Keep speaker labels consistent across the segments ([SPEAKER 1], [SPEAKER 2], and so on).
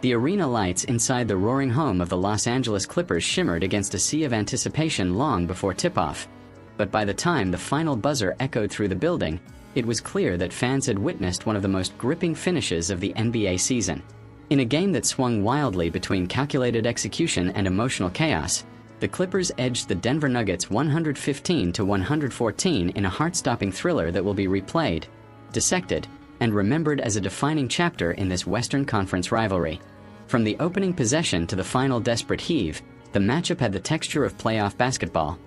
[SPEAKER 1] The arena lights inside the roaring home of the Los Angeles Clippers shimmered against a sea of anticipation long before tip-off. But by the time the final buzzer echoed through the building, it was clear that fans had witnessed one of the most gripping finishes of the NBA season. In a game that swung wildly between calculated execution and emotional chaos, the Clippers edged the Denver Nuggets 115-114 in a heart-stopping thriller that will be replayed, dissected, and remembered as a defining chapter in this Western Conference rivalry. From the opening possession to the final desperate heave, the matchup had the texture of playoff basketball.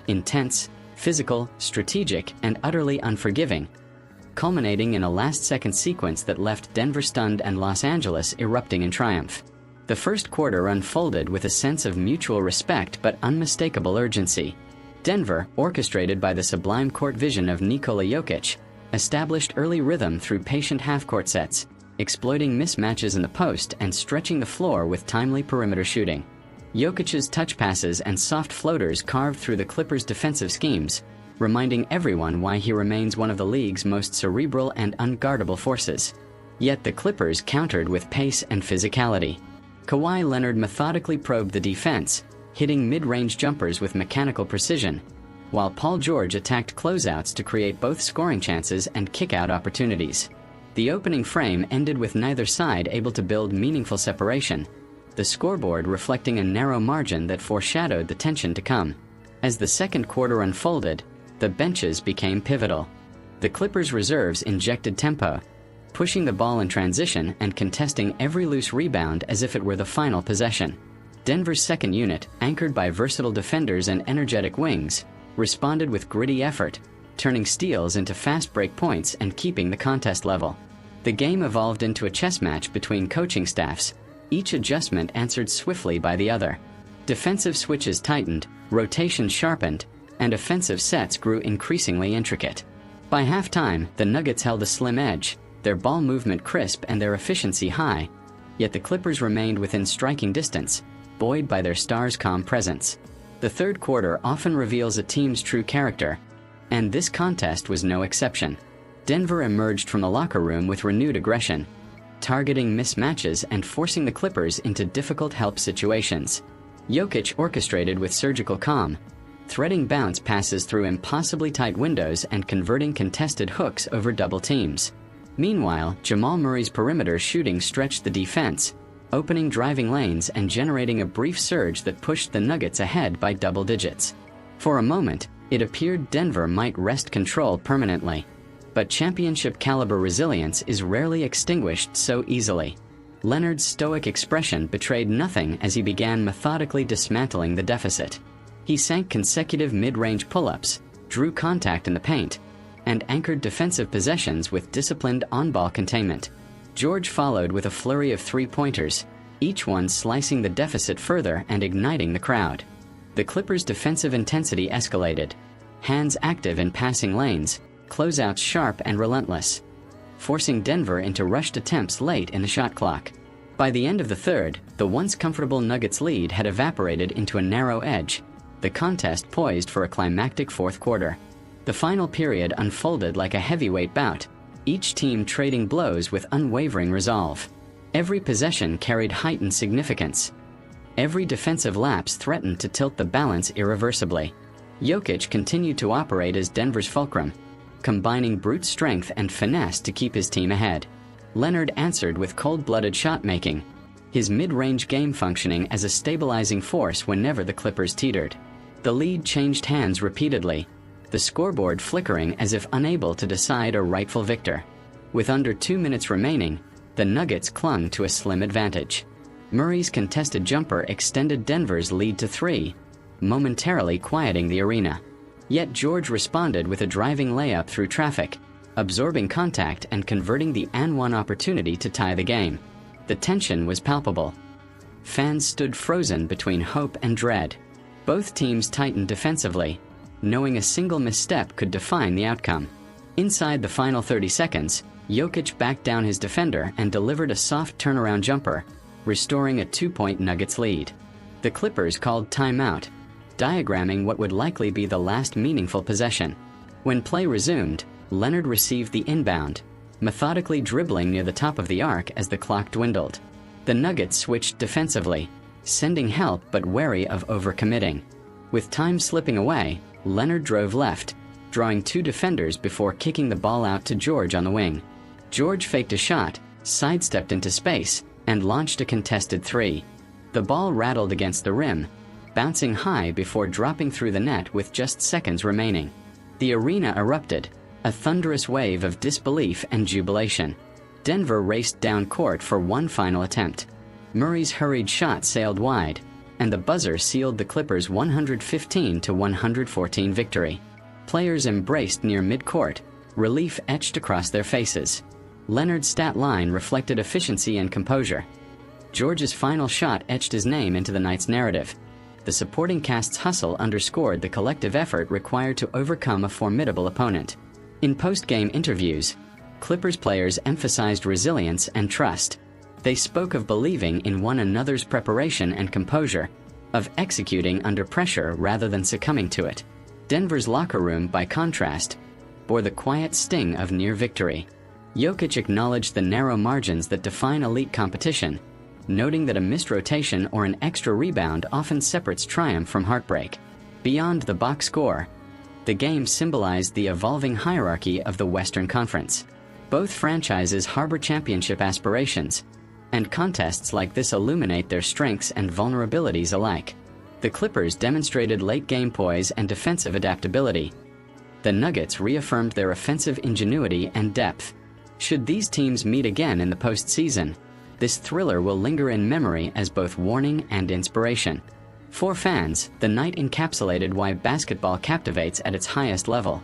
[SPEAKER 1] Intense, physical, strategic, and utterly unforgiving, culminating in a last-second sequence that left Denver stunned and Los Angeles erupting in triumph. The first quarter unfolded with a sense of mutual respect but unmistakable urgency. Denver, orchestrated by the sublime court vision of Nikola Jokic, established early rhythm through patient half-court sets, exploiting mismatches in the post and stretching the floor with timely perimeter shooting. Jokic's touch passes and soft floaters carved through the Clippers' defensive schemes, reminding everyone why he remains one of the league's most cerebral and unguardable forces. Yet the Clippers countered with pace and physicality. Kawhi Leonard methodically probed the defense, hitting mid-range jumpers with mechanical precision, while Paul George attacked closeouts to create both scoring chances and kick-out opportunities. The opening frame ended with neither side able to build meaningful separation, the scoreboard reflecting a narrow margin that foreshadowed the tension to come. As the second quarter unfolded, the benches became pivotal. The Clippers' reserves injected tempo, pushing the ball in transition and contesting every loose rebound as if it were the final possession. Denver's second unit, anchored by versatile defenders and energetic wings, responded with gritty effort, turning steals into fast break points and keeping the contest level. The game evolved into a chess match between coaching staffs, each adjustment answered swiftly by the other. Defensive switches tightened, rotations sharpened, and offensive sets grew increasingly intricate. By halftime, the Nuggets held a slim edge, their ball movement crisp and their efficiency high, yet the Clippers remained within striking distance, buoyed by their stars' calm presence. The third quarter often reveals a team's true character, and this contest was no exception. Denver emerged from the locker room with renewed aggression, targeting mismatches and forcing the Clippers into difficult help situations. Jokic orchestrated with surgical calm, threading bounce passes through impossibly tight windows and converting contested hooks over double teams. Meanwhile, Jamal Murray's perimeter shooting stretched the defense, opening driving lanes and generating a brief surge that pushed the Nuggets ahead by double digits. For a moment, it appeared Denver might wrest control permanently. But championship-caliber resilience is rarely extinguished so easily. Leonard's stoic expression betrayed nothing as he began methodically dismantling the deficit. He sank consecutive mid-range pull-ups, drew contact in the paint, and anchored defensive possessions with disciplined on-ball containment. George followed with a flurry of three-pointers, each one slicing the deficit further and igniting the crowd. The Clippers' defensive intensity escalated, hands active in passing lanes, closeouts sharp and relentless, forcing Denver into rushed attempts late in the shot clock. By the end of the third, the once comfortable Nuggets lead had evaporated into a narrow edge, the contest poised for a climactic fourth quarter. The final period unfolded like a heavyweight bout, each team trading blows with unwavering resolve. Every possession carried heightened significance. Every defensive lapse threatened to tilt the balance irreversibly. Jokic continued to operate as Denver's fulcrum, combining brute strength and finesse to keep his team ahead. Leonard answered with cold-blooded shot-making, his mid-range game functioning as a stabilizing force whenever the Clippers teetered. The lead changed hands repeatedly, the scoreboard flickering as if unable to decide a rightful victor. With under 2 minutes remaining, the Nuggets clung to a slim advantage. Murray's contested jumper extended Denver's lead to 3, momentarily quieting the arena. Yet George responded with a driving layup through traffic, absorbing contact and converting the and-one opportunity to tie the game. The tension was palpable. Fans stood frozen between hope and dread. Both teams tightened defensively, knowing a single misstep could define the outcome. Inside the final 30 seconds, Jokic backed down his defender and delivered a soft turnaround jumper, restoring a 2-point Nuggets lead. The Clippers called timeout, diagramming what would likely be the last meaningful possession. When play resumed, Leonard received the inbound, methodically dribbling near the top of the arc as the clock dwindled. The Nuggets switched defensively, sending help but wary of overcommitting. With time slipping away, Leonard drove left, drawing 2 defenders before kicking the ball out to George on the wing. George faked a shot, sidestepped into space, and launched a contested 3. The ball rattled against the rim, bouncing high before dropping through the net with just seconds remaining. The arena erupted, a thunderous wave of disbelief and jubilation. Denver raced down court for one final attempt. Murray's hurried shot sailed wide, and the buzzer sealed the Clippers' 115-114 victory. Players embraced near midcourt, relief etched across their faces. Leonard's stat line reflected efficiency and composure. George's final shot etched his name into the night's narrative. The supporting cast's hustle underscored the collective effort required to overcome a formidable opponent. In post-game interviews, Clippers players emphasized resilience and trust. They spoke of believing in one another's preparation and composure, of executing under pressure rather than succumbing to it. Denver's locker room, by contrast, bore the quiet sting of near victory. Jokic acknowledged the narrow margins that define elite competition, noting that a missed rotation or an extra rebound often separates triumph from heartbreak. Beyond the box score, the game symbolized the evolving hierarchy of the Western Conference. Both franchises harbor championship aspirations, and contests like this illuminate their strengths and vulnerabilities alike. The Clippers demonstrated late-game poise and defensive adaptability. The Nuggets reaffirmed their offensive ingenuity and depth. Should these teams meet again in the postseason, this thriller will linger in memory as both warning and inspiration. For fans, the night encapsulated why basketball captivates at its highest level.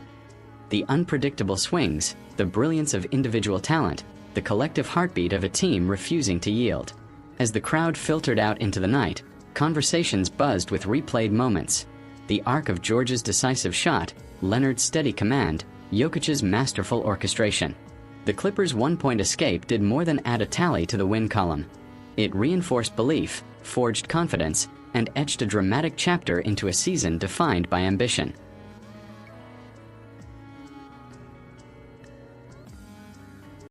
[SPEAKER 1] The unpredictable swings, the brilliance of individual talent, the collective heartbeat of a team refusing to yield. As the crowd filtered out into the night, conversations buzzed with replayed moments. The arc of George's decisive shot, Leonard's steady command, Jokic's masterful orchestration. The Clippers' one-point escape did more than add a tally to the win column. It reinforced belief, forged confidence, and etched a dramatic chapter into a season defined by ambition.